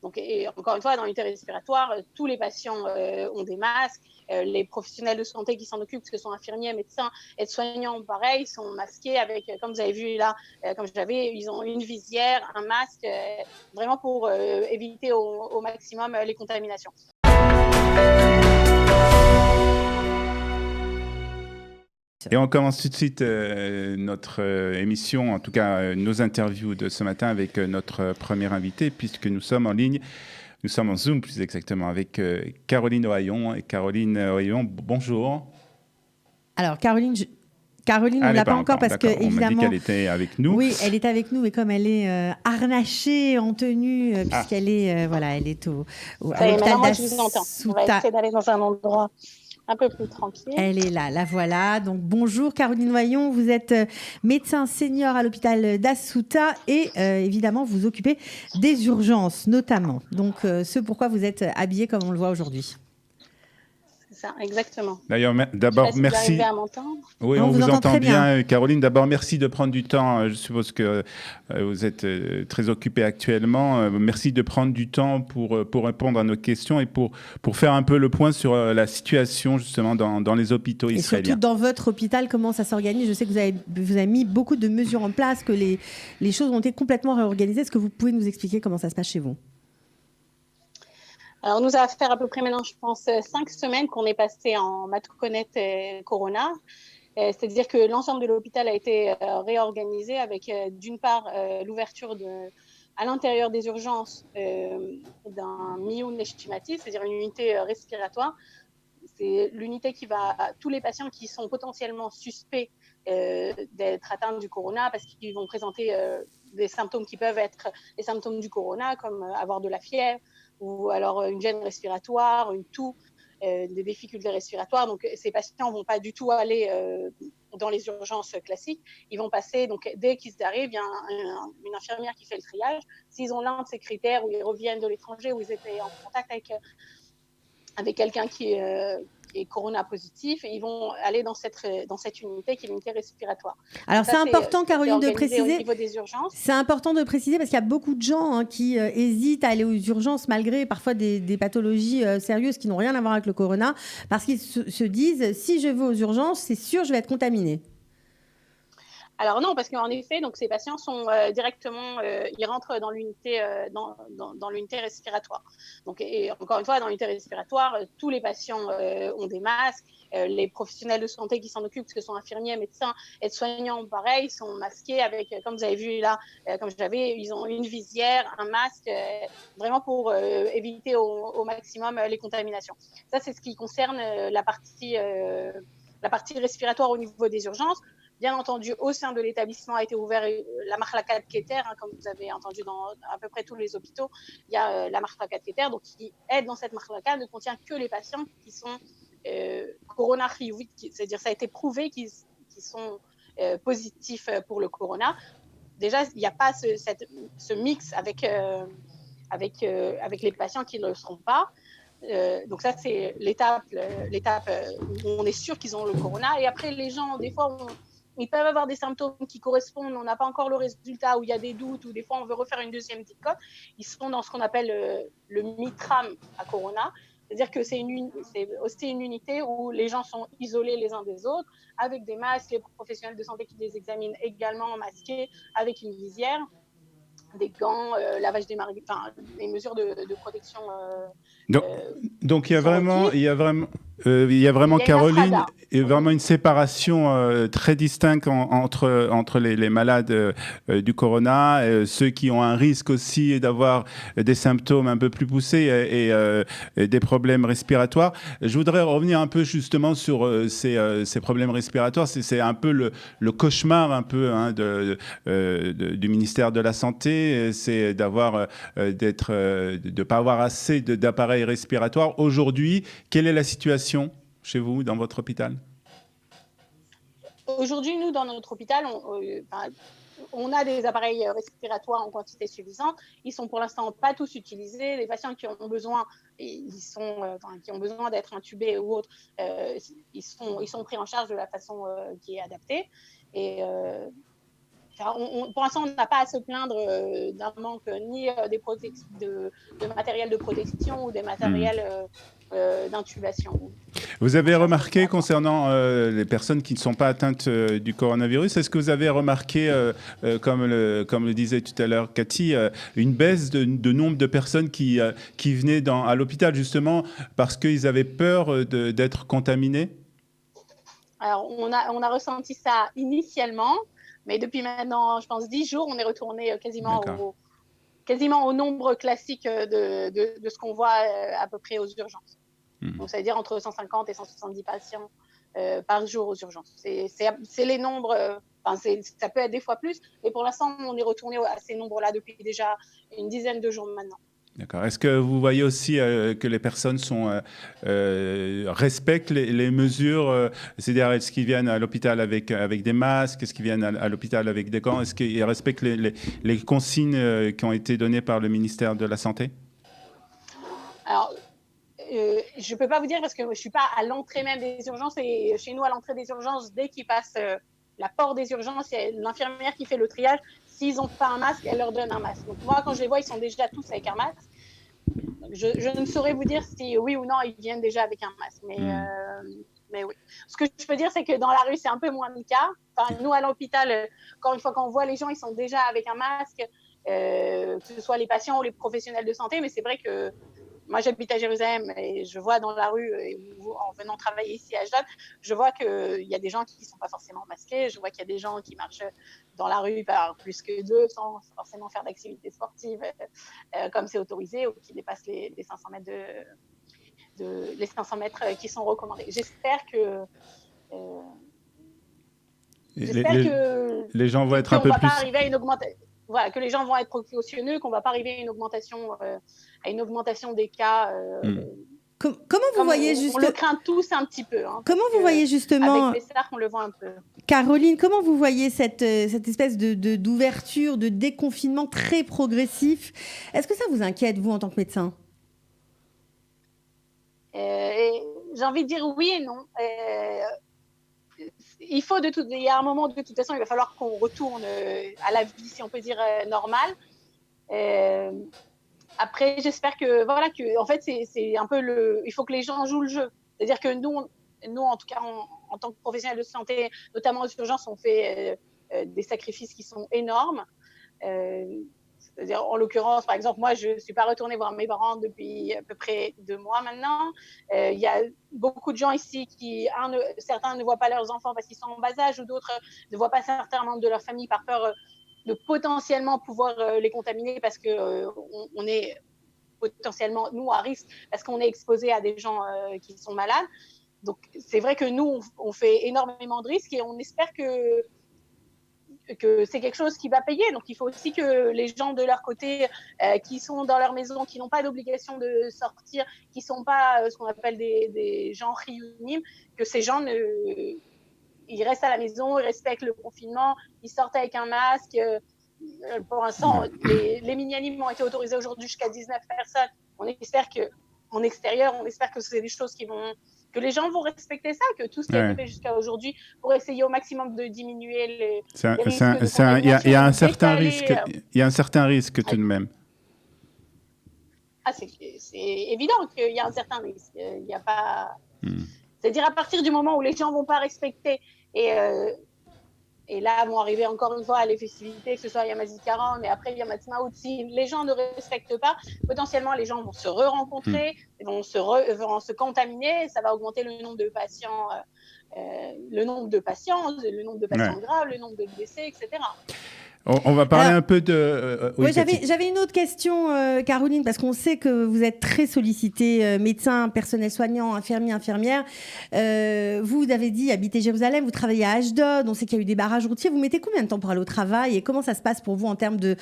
Donc, et encore une fois, dans l'unité respiratoire, tous les patients ont des masques. Les professionnels de santé qui s'en occupent, que ce sont infirmiers, médecins, aides-soignants, pareil, sont masqués avec, comme vous avez vu là, ils ont une visière, un masque, vraiment pour éviter au maximum les contaminations. Et on commence tout de suite notre émission, en tout cas nos interviews de ce matin avec notre premier invité, puisque nous sommes en ligne, nous sommes en Zoom plus exactement, avec Caroline Ohaillon. Et Caroline Ohaillon, bonjour. Alors Caroline, on ne l'a pas encore parce que évidemment, on m'a dit qu'elle était avec nous. Oui, elle est avec nous, mais comme elle est harnachée en tenue, puisqu'elle est, elle est au l'hôpital d'Assuta. Je vous entends. On va essayer d'aller dans un endroit un peu plus tranquille. Elle est là, la voilà. Donc bonjour Caroline Ohaillon, vous êtes médecin senior à l'hôpital d'Assuta et évidemment vous occupez des urgences notamment. Donc ce pourquoi vous êtes habillée comme on le voit aujourd'hui. C'est ça, exactement. D'ailleurs, d'abord, merci. Vous à m'entendre. Oui, on vous entend bien, Caroline. D'abord, merci de prendre du temps. Je suppose que vous êtes très occupée actuellement. Merci de prendre du temps pour répondre à nos questions et pour faire un peu le point sur la situation justement dans les hôpitaux israéliens. Et surtout dans votre hôpital, comment ça s'organise? Je sais que vous avez mis beaucoup de mesures en place, que les choses ont été complètement réorganisées. Est-ce que vous pouvez nous expliquer comment ça se passe chez vous? Alors, nous a fait à peu près maintenant, je pense, 5 semaines qu'on est passé en matoukonet Corona. C'est-à-dire que l'ensemble de l'hôpital a été réorganisé avec, d'une part, l'ouverture à l'intérieur des urgences d'un miyun neshimati, c'est-à-dire une unité respiratoire. C'est l'unité qui va tous les patients qui sont potentiellement suspects d'être atteints du corona parce qu'ils vont présenter des symptômes qui peuvent être les symptômes du corona, comme avoir de la fièvre ou alors une gêne respiratoire, une toux, des difficultés respiratoires. Donc, ces patients ne vont pas du tout aller dans les urgences classiques. Ils vont passer, donc dès qu'ils arrivent, il y a une infirmière qui fait le triage. S'ils ont l'un de ces critères où ils reviennent de l'étranger, où ils étaient en contact avec quelqu'un qui est corona positif, et ils vont aller dans cette unité qui est l'unité respiratoire. Alors c'est important, Caroline, de préciser. Au niveau des urgences. C'est important de préciser parce qu'il y a beaucoup de gens qui hésitent à aller aux urgences malgré parfois des pathologies sérieuses qui n'ont rien à voir avec le corona, parce qu'ils se disent si je vais aux urgences, c'est sûr je vais être contaminé. Alors non, parce qu'en effet, donc ces patients sont directement, ils rentrent dans l'unité, dans l'unité respiratoire. Donc, et encore une fois, dans l'unité respiratoire, tous les patients ont des masques. Les professionnels de santé qui s'en occupent, que ce sont infirmiers, médecins, aides-soignants, pareil, sont masqués avec, comme vous avez vu là, ils ont une visière, un masque, vraiment pour éviter au maximum les contaminations. Ça, c'est ce qui concerne la partie respiratoire au niveau des urgences. Bien entendu, au sein de l'établissement a été ouvert la Mahlakat Keter, comme vous avez entendu dans à peu près tous les hôpitaux, il y a la Mahlakat Keter, donc qui aide dans cette Mahlakat ne contient que les patients qui sont corona chiyuvit, c'est-à-dire ça a été prouvé qu'ils sont positifs pour le corona. Déjà, il n'y a pas ce mix avec les patients qui ne le seront pas. Donc ça, c'est l'étape où on est sûr qu'ils ont le corona. Et après, les gens, des fois, ils peuvent avoir des symptômes qui correspondent, on n'a pas encore le résultat, où il y a des doutes, ou des fois on veut refaire une deuxième petite cote. Ils sont dans ce qu'on appelle le mitram à corona, c'est-à-dire que c'est aussi une unité où les gens sont isolés les uns des autres, avec des masques, les professionnels de santé qui les examinent également masqués, avec une visière, des gants, lavage des mains, enfin des mesures de protection. Donc il y a vraiment Caroline, et vraiment une séparation très distincte entre les malades du corona, ceux qui ont un risque aussi d'avoir des symptômes un peu plus poussés et des problèmes respiratoires. Je voudrais revenir un peu justement sur ces problèmes respiratoires. C'est un peu le cauchemar un peu du ministère de la Santé, c'est de pas avoir assez d'appareils respiratoires. Aujourd'hui, quelle est la situation chez vous, dans votre hôpital? Aujourd'hui, nous, dans notre hôpital, on a des appareils respiratoires en quantité suffisante. Ils sont pour l'instant pas tous utilisés. Les patients qui ont besoin, qui ont besoin d'être intubés ou autres, ils sont pris en charge de la façon qui est adaptée. Et pour l'instant, on n'a pas à se plaindre d'un manque ni de matériel de protection ou des matériels d'intubation. Vous avez remarqué concernant les personnes qui ne sont pas atteintes du coronavirus, est-ce que vous avez remarqué, comme le disait tout à l'heure Cathy, une baisse de nombre de personnes qui venaient à l'hôpital justement parce qu'ils avaient peur d'être contaminés? Alors, on a ressenti ça initialement, mais depuis maintenant, je pense, 10 jours, on est retourné quasiment au nombre classique de ce qu'on voit à peu près aux urgences. Donc, ça veut dire entre 150 et 170 patients par jour aux urgences. C'est les nombres, ça peut être des fois plus, mais pour l'instant, on est retourné à ces nombres-là depuis déjà une dizaine de jours maintenant. D'accord. Est-ce que vous voyez aussi que les personnes respectent les mesures, c'est-à-dire est-ce qu'ils viennent à l'hôpital avec des masques, est-ce qu'ils viennent à l'hôpital avec des gants, est-ce qu'ils respectent les consignes qui ont été données par le ministère de la Santé? Alors, je ne peux pas vous dire parce que je ne suis pas à l'entrée même des urgences et chez nous, à l'entrée des urgences, dès qu'ils passent la porte des urgences, il y a l'infirmière qui fait le triage. S'ils n'ont pas un masque, elle leur donne un masque. Donc moi, quand je les vois, ils sont déjà tous avec un masque. Je ne saurais vous dire si oui ou non, ils viennent déjà avec un masque. Mais oui. Ce que je peux dire, c'est que dans la rue, c'est un peu moins le cas. Enfin, nous, à l'hôpital, encore une fois, quand on voit les gens, ils sont déjà avec un masque, que ce soit les patients ou les professionnels de santé. Mais c'est vrai que moi, j'habite à Jérusalem et je vois dans la rue, en venant travailler ici à Ashdod, je vois qu'il y a des gens qui ne sont pas forcément masqués. Je vois qu'il y a des gens qui marchent dans la rue par plus que 2 sans forcément faire d'activité sportive comme c'est autorisé ou qui dépassent les 500 mètres les 500 mètres qui sont recommandés. J'espère que les gens vont être un peu plus... arriver à une augmentation. Voilà, que les gens vont être précautionneux, qu'on ne va pas arriver à une augmentation des cas. Comment vous voyez on le craint tous un petit peu. Comment vous voyez justement, avec Pessah, on le voit un peu. Caroline, comment vous voyez cette espèce d'ouverture, de déconfinement très progressif? Est-ce que ça vous inquiète, vous, en tant que médecin? J'ai envie de dire oui et non. Il y a un moment, de toute façon, il va falloir qu'on retourne à la vie, si on peut dire, normale. Après, j'espère que en fait, c'est un peu il faut que les gens jouent le jeu. C'est-à-dire que nous, en tout cas, en tant que professionnels de santé, notamment aux urgences, on fait des sacrifices qui sont énormes. C'est-à-dire, en l'occurrence, par exemple, moi, je ne suis pas retournée voir mes parents depuis à peu près 2 mois maintenant. Il y a beaucoup de gens ici certains ne voient pas leurs enfants parce qu'ils sont en bas âge ou d'autres ne voient pas certains membres de leur famille par peur de potentiellement pouvoir les contaminer parce qu'on est potentiellement, nous, à risque parce qu'on est exposé à des gens qui sont malades. Donc, c'est vrai que nous, on fait énormément de risques et on espère que c'est quelque chose qui va payer. Donc, il faut aussi que les gens de leur côté qui sont dans leur maison, qui n'ont pas d'obligation de sortir, qui ne sont pas ce qu'on appelle des gens riyunim, que ces gens ils restent à la maison, ils respectent le confinement, ils sortent avec un masque. Pour l'instant, les minyanim ont été autorisés aujourd'hui jusqu'à 19 personnes. On espère qu'en extérieur, que c'est des choses que les gens vont respecter ça, que tout ce qui a été fait jusqu'à aujourd'hui pour essayer au maximum de diminuer les risques. Il y a un certain risque. Il y a un certain risque tout de même. Ah, c'est évident qu'il y a un certain risque. Il y a pas. C'est-à-dire à partir du moment où les gens vont pas respecter et là vont arriver encore une fois les festivités, que ce soit Yom HaZikaron, mais après Yom Ha'atzmaut, si les gens ne respectent pas, potentiellement les gens vont se re-rencontrer, vont se contaminer, ça va augmenter le nombre de patients, le nombre de patients graves, le nombre de blessés, etc. On va parler un peu de... oui, j'avais une autre question, Caroline, parce qu'on sait que vous êtes très sollicité, médecin, personnel soignant, infirmière. Vous avez dit, habitez Jérusalem, vous travaillez à Ashdod, on sait qu'il y a eu des barrages routiers. Vous mettez combien de temps pour aller au travail et comment ça se passe pour vous en termes de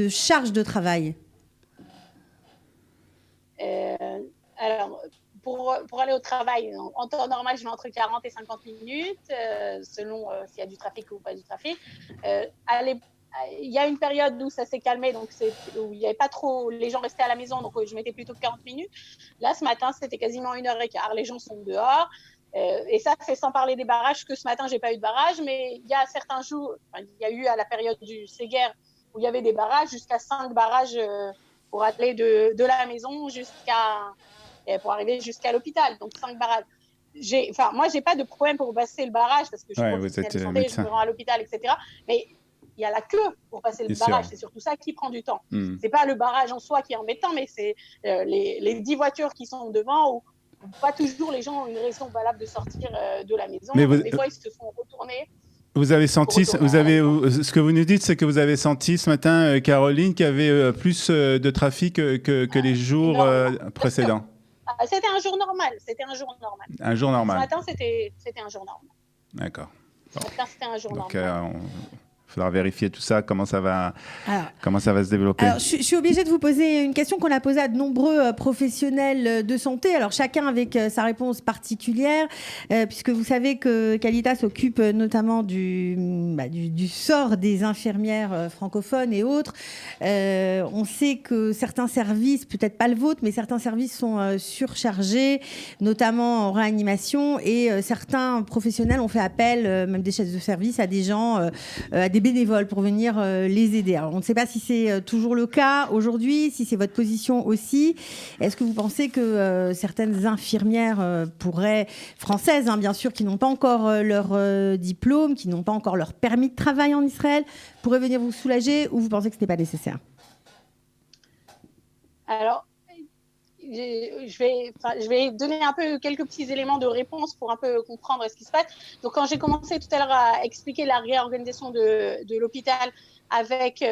charge de travail? Alors, pour aller au travail, en temps normal, je mets entre 40 et 50 minutes, selon s'il y a du trafic ou pas du trafic. Il y a une période où ça s'est calmé, donc où il n'y avait pas trop, les gens restaient à la maison, donc je mettais plutôt 40 minutes. Là, ce matin, c'était quasiment 1h15. Les gens sont dehors. Et ça, c'est sans parler des barrages, que ce matin, j'ai pas eu de barrage, mais il y a certains jours, il y a eu à la période du Séguer, où il y avait des barrages, jusqu'à 5 barrages pour aller de la maison pour arriver jusqu'à l'hôpital. Donc 5 barrages. Moi, j'ai pas de problème pour passer le barrage parce que je suis professionnelle de santé, je me rends à l'hôpital, etc. Mais il y a la queue pour passer le barrage. C'est surtout ça qui prend du temps. C'est pas le barrage en soi qui est embêtant, mais c'est les 10 voitures qui sont devant, où pas toujours les gens ont une raison valable de sortir de la maison. Des fois, ils se font retourner. Vous avez senti, ce que vous nous dites, c'est que vous avez senti ce matin, Caroline, qu'il y avait plus de trafic que les jours précédents. C'était un jour normal. Un jour normal. Ce matin, c'était un jour normal. D'accord. Bon. Ce matin, c'était un jour normal. Il faudra vérifier tout ça, comment ça va se développer. Alors, je suis obligée de vous poser une question qu'on a posée à de nombreux professionnels de santé. Alors, chacun avec sa réponse particulière, puisque vous savez que Qualitas s'occupe notamment du sort des infirmières francophones et autres. On sait que certains services, peut-être pas le vôtre, mais certains services sont surchargés, notamment en réanimation, et certains professionnels ont fait appel, même des chefs de service, à des gens, à des bénévoles pour venir les aider. Alors, on ne sait pas si c'est toujours le cas aujourd'hui, si c'est votre position aussi. Est-ce que vous pensez que certaines infirmières françaises, bien sûr, qui n'ont pas encore leur diplôme, qui n'ont pas encore leur permis de travail en Israël, pourraient venir vous soulager, ou vous pensez que ce n'est pas nécessaire? Alors, je vais donner un peu quelques petits éléments de réponse pour un peu comprendre ce qui se passe. Donc, quand j'ai commencé tout à l'heure à expliquer la réorganisation de l'hôpital avec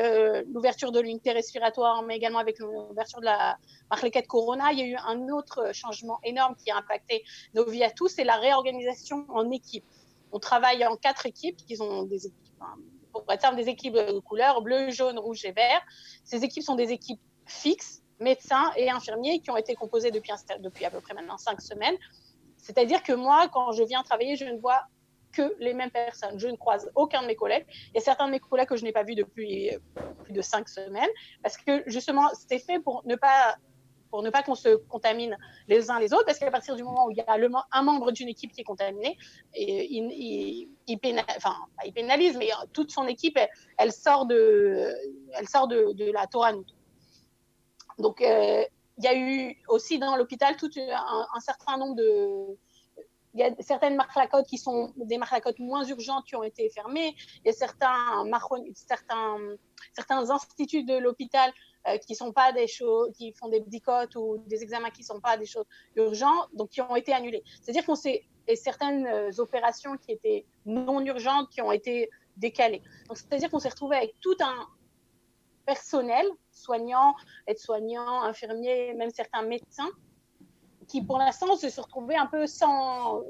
l'ouverture de l'unité respiratoire, mais également avec l'ouverture de la Marleket Corona, il y a eu un autre changement énorme qui a impacté nos vies à tous, c'est la réorganisation en équipe. On travaille en 4 équipes qui sont des équipes, pour être simple, des équipes de couleur bleu, jaune, rouge et vert. Ces équipes sont des équipes fixes, médecins et infirmiers, qui ont été composés depuis à peu près maintenant 5 semaines. C'est-à-dire que moi, quand je viens travailler, je ne vois que les mêmes personnes. Je ne croise aucun de mes collègues. Il y a certains de mes collègues que je n'ai pas vus depuis plus de 5 semaines, parce que justement, c'était fait pour ne pas qu'on se contamine les uns les autres, parce qu'à partir du moment où il y a un membre d'une équipe qui est contaminé, il pénalise, mais toute son équipe, elle sort de la Torah. Donc, il y a eu aussi dans l'hôpital un certain nombre il y a certaines marlakotes qui sont des marlakotes moins urgentes qui ont été fermées. Il y a certains instituts de l'hôpital qui sont pas des choses, qui font des bdicotes ou des examens qui sont pas des choses urgentes, donc qui ont été annulés. C'est-à-dire et certaines opérations qui étaient non urgentes qui ont été décalées. Donc, c'est-à-dire qu'on s'est retrouvé avec tout un personnel, soignants, aides-soignants, infirmiers, même certains médecins, qui pour l'instant se sont retrouvés un peu sans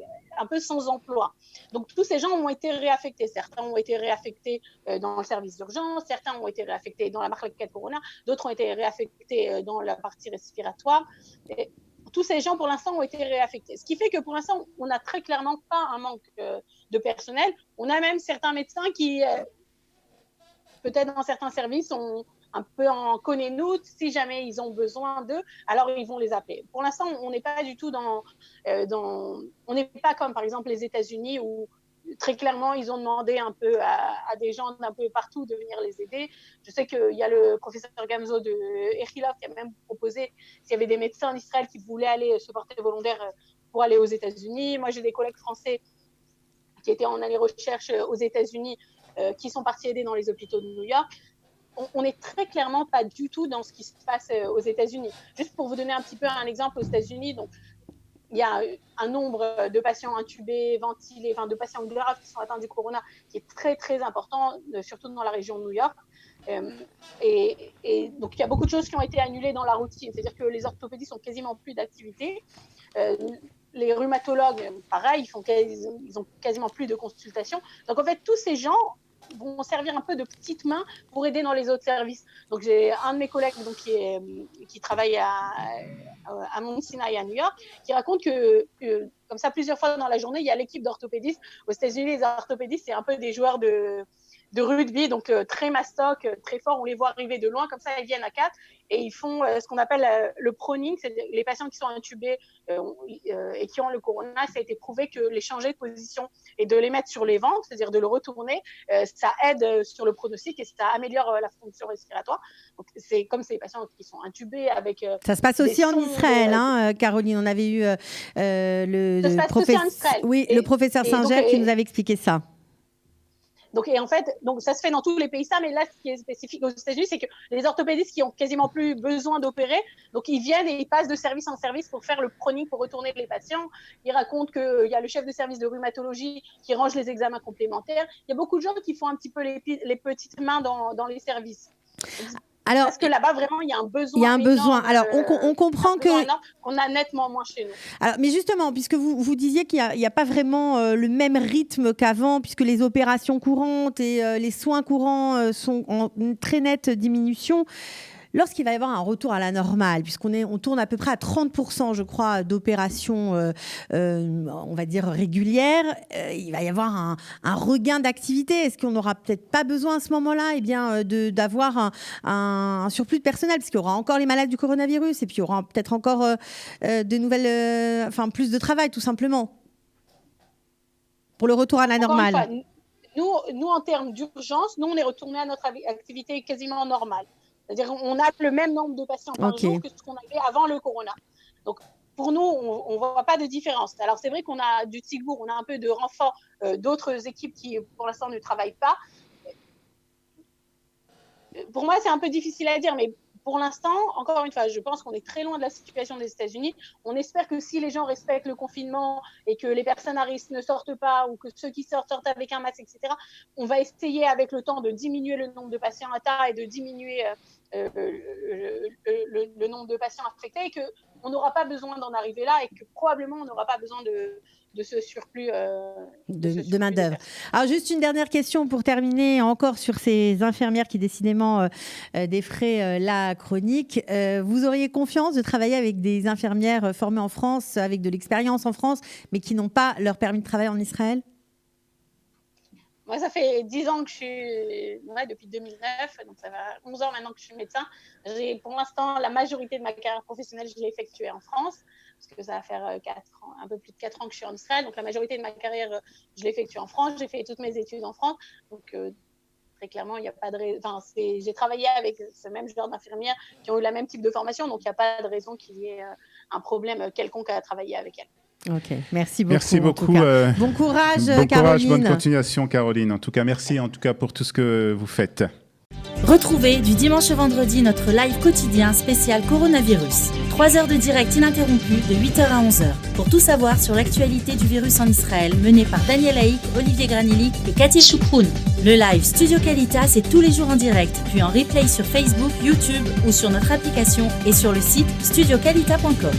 emploi. Donc tous ces gens ont été réaffectés. Certains ont été réaffectés dans le service d'urgence, certains ont été réaffectés dans la Marleket Corona, d'autres ont été réaffectés dans la partie respiratoire. Et tous ces gens pour l'instant ont été réaffectés. Ce qui fait que pour l'instant, on n'a très clairement pas un manque de personnel. On a même certains médecins qui peut-être dans certains services, on un peu en connaît-nous, si jamais ils ont besoin d'eux, alors ils vont les appeler. Pour l'instant, on n'est pas du tout on n'est pas comme par exemple les États-Unis où très clairement ils ont demandé un peu à des gens d'un peu partout de venir les aider. Je sais qu'il y a le professeur Gamzo de Echilov qui a même proposé s'il y avait des médecins en Israël qui voulaient aller se porter volontaire pour aller aux États-Unis. Moi, j'ai des collègues français qui étaient en allée-recherche aux États-Unis qui sont partis aider dans les hôpitaux de New York. On n'est très clairement pas du tout dans ce qui se passe aux États-Unis. Juste pour vous donner un petit peu un exemple, aux États-Unis, donc, il y a un nombre de patients intubés, ventilés, de patients graves qui sont atteints du corona qui est très, très important, surtout dans la région de New York. Et donc, il y a beaucoup de choses qui ont été annulées dans la routine. C'est-à-dire que les orthopédistes n'ont quasiment plus d'activité. Les rhumatologues, pareil, ils ont quasiment plus de consultations. Donc, en fait, tous ces gens vont servir un peu de petites mains pour aider dans les autres services. Donc, j'ai un de mes collègues qui travaille à Mount Sinai à New York, qui raconte que comme ça, plusieurs fois dans la journée, il y a l'équipe d'orthopédistes. Aux États-Unis, les orthopédistes, c'est un peu des joueurs de de rugby, donc très mastoc, très fort. On les voit arriver de loin, comme ça, ils viennent à 4 et ils font ce qu'on appelle le proning, c'est les patients qui sont intubés et qui ont le corona. Ça a été prouvé que les changer de position et de les mettre sur les ventres, c'est-à-dire de le retourner, ça aide sur le pronostic et ça améliore la fonction respiratoire. Donc, c'est comme ces patients qui sont intubés avec. Ça se passe aussi en Israël, Caroline. On avait eu le professeur Singer qui nous avait expliqué ça. Donc, et en fait, ça se fait dans tous les pays, ça, mais là, ce qui est spécifique aux États-Unis, c'est que les orthopédistes qui ont quasiment plus besoin d'opérer, donc ils viennent et ils passent de service en service pour faire le proning, pour retourner les patients. Ils racontent qu'il y a le chef de service de rhumatologie qui range les examens complémentaires. Il y a beaucoup de gens qui font un petit peu les petites mains dans les services. Alors, parce que là-bas, vraiment, il y a un besoin. Il y a un besoin. Alors, on comprend qu'on a nettement moins chez nous. Alors, mais justement, puisque vous disiez qu'il n'y a pas vraiment le même rythme qu'avant, puisque les opérations courantes et les soins courants sont en une très nette diminution. Lorsqu'il va y avoir un retour à la normale, on tourne à peu près à 30%, je crois, d'opérations, on va dire, régulières, il va y avoir un regain d'activité. Est-ce qu'on n'aura peut-être pas besoin à ce moment-là d'avoir un surplus de personnel, parce qu'il y aura encore les malades du coronavirus et puis il y aura peut-être encore de nouvelles, plus de travail, tout simplement, pour le retour à la normale. Nous, en termes d'urgence, on est retourné à notre activité quasiment normale. C'est-à-dire qu'on a le même nombre de patients par jour que ce qu'on avait avant le corona. Donc, pour nous, on ne voit pas de différence. Alors, c'est vrai qu'on a du Tsigbourg, on a un peu de renfort d'autres équipes qui, pour l'instant, ne travaillent pas. Pour moi, c'est un peu difficile à dire, mais pour l'instant, encore une fois, je pense qu'on est très loin de la situation des États-Unis. On espère que si les gens respectent le confinement et que les personnes à risque ne sortent pas ou que ceux qui sortent avec un masque, etc., on va essayer avec le temps de diminuer le nombre de patients atteints et de diminuer le nombre de patients affectés et qu'on n'aura pas besoin d'en arriver là et que probablement on n'aura pas besoin de ce surplus de main-d'œuvre. Alors, juste une dernière question pour terminer, encore sur ces infirmières qui décidément défraient la chronique. Vous auriez confiance de travailler avec des infirmières formées en France, avec de l'expérience en France, mais qui n'ont pas leur permis de travail en Israël ? Moi, ça fait 10 ans que je suis, depuis 2009, donc ça va 11 ans maintenant que je suis médecin. Pour l'instant, la majorité de ma carrière professionnelle, je l'ai effectuée en France, parce que ça va faire un peu plus de 4 ans que je suis en Israël. Donc, la majorité de ma carrière, je l'ai effectuée en France. J'ai fait toutes mes études en France. Donc, très clairement, il n'y a pas de raison. J'ai travaillé avec ce même genre d'infirmières qui ont eu le même type de formation, donc il n'y a pas de raison qu'il y ait un problème quelconque à travailler avec elles. Ok, merci beaucoup. Merci beaucoup. Bon courage, Caroline. Courage, bonne continuation, Caroline. En tout cas, merci pour tout ce que vous faites. Retrouvez du dimanche au vendredi notre live quotidien spécial coronavirus. 3 heures de direct ininterrompu de 8h à 11h. Pour tout savoir sur l'actualité du virus en Israël, mené par Daniel Haïk, Olivier Granilic et Cathy Chouproun. Le live Studio Qualitas, c'est tous les jours en direct, puis en replay sur Facebook, YouTube ou sur notre application et sur le site studioqualita.com.